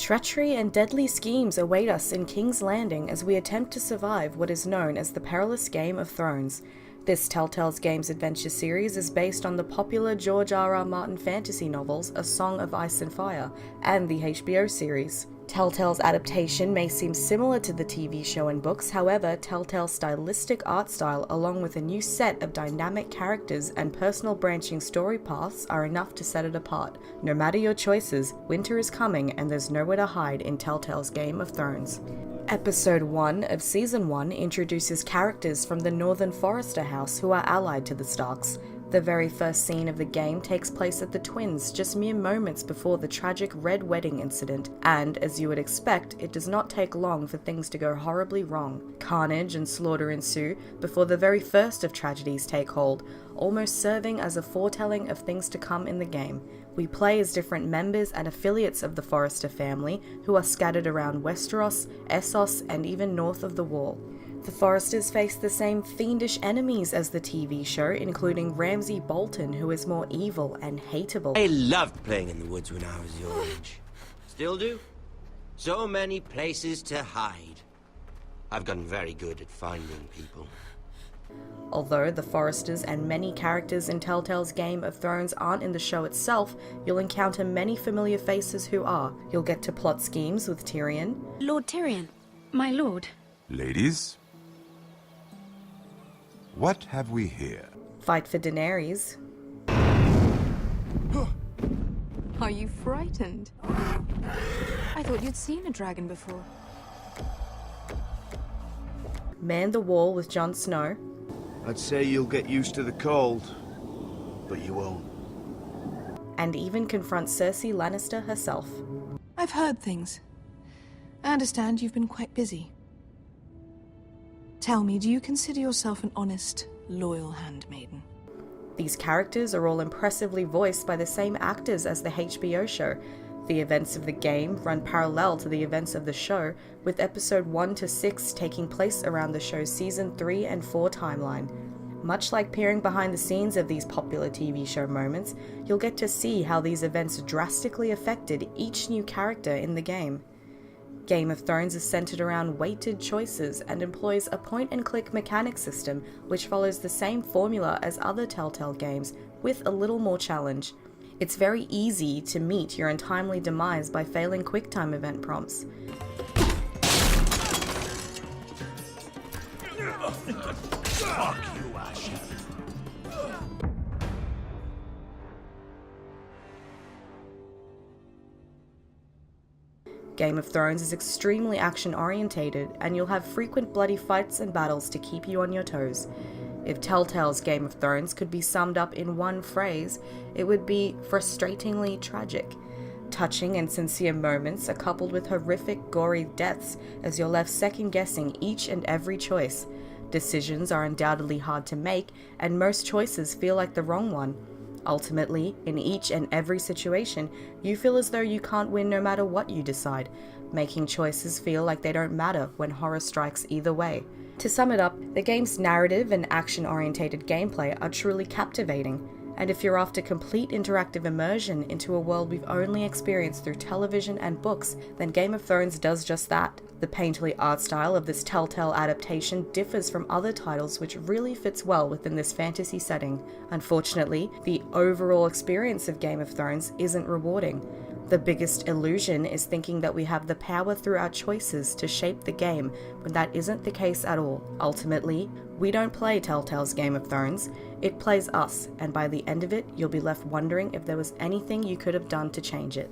Treachery and deadly schemes await us in King's Landing as we attempt to survive what is known as the perilous Game of Thrones. This Telltale's Games adventure series is based on the popular George R.R. Martin fantasy novels A Song of Ice and Fire and the HBO series. Telltale's adaptation may seem similar to the TV show and books, however, Telltale's stylistic art style along with a new set of dynamic characters and personal branching story paths are enough to set it apart. No matter your choices, winter is coming and there's nowhere to hide in Telltale's Game of Thrones. Episode 1 of Season 1 introduces characters from the Northern Forester house who are allied to the Starks. The very first scene of the game takes place at the Twins just mere moments before the tragic Red Wedding incident, and, as you would expect, it does not take long for things to go horribly wrong. Carnage and slaughter ensue before the very first of tragedies take hold, almost serving as a foretelling of things to come in the game. We play as different members and affiliates of the Forester family who are scattered around Westeros, Essos, and even north of the Wall. The Foresters face the same fiendish enemies as the TV show, including Ramsay Bolton, who is more evil and hateable. I loved playing in the woods when I was your age. Still do. So many places to hide. I've gotten very good at finding people. Although the Foresters and many characters in Telltale's Game of Thrones aren't in the show itself, you'll encounter many familiar faces who are. You'll get to plot schemes with Tyrion. Lord Tyrion, my lord. Ladies? What have we here? Fight for Daenerys. Are you frightened? I thought you'd seen a dragon before. Man the Wall with Jon Snow. I'd say you'll get used to the cold, but you won't. And even confront Cersei Lannister herself. I've heard things. I understand you've been quite busy. Tell me, do you consider yourself an honest, loyal handmaiden? These characters are all impressively voiced by the same actors as the HBO show. The events of the game run parallel to the events of the show, with episode 1 to 6 taking place around the show's season 3 and 4 timeline. Much like peering behind the scenes of these popular TV show moments, you'll get to see how these events drastically affected each new character in the game. Game of Thrones is centered around weighted choices and employs a point-and-click mechanic system which follows the same formula as other Telltale games, with a little more challenge. It's very easy to meet your untimely demise by failing QuickTime event prompts. Fuck you, Asher. Game of Thrones is extremely action-orientated, and you'll have frequent bloody fights and battles to keep you on your toes. If Telltale's Game of Thrones could be summed up in one phrase, it would be frustratingly tragic. Touching and sincere moments are coupled with horrific, gory deaths as you're left second-guessing each and every choice. Decisions are undoubtedly hard to make, and most choices feel like the wrong one. Ultimately, in each and every situation, you feel as though you can't win no matter what you decide, making choices feel like they don't matter when horror strikes either way. To sum it up, the game's narrative and action-orientated gameplay are truly captivating, and if you're after complete interactive immersion into a world we've only experienced through television and books, then Game of Thrones does just that. The painterly art style of this Telltale adaptation differs from other titles, which really fits well within this fantasy setting. Unfortunately, the overall experience of Game of Thrones isn't rewarding. The biggest illusion is thinking that we have the power through our choices to shape the game, when that isn't the case at all. Ultimately, we don't play Telltale's Game of Thrones, it plays us, and by the end of it, you'll be left wondering if there was anything you could have done to change it.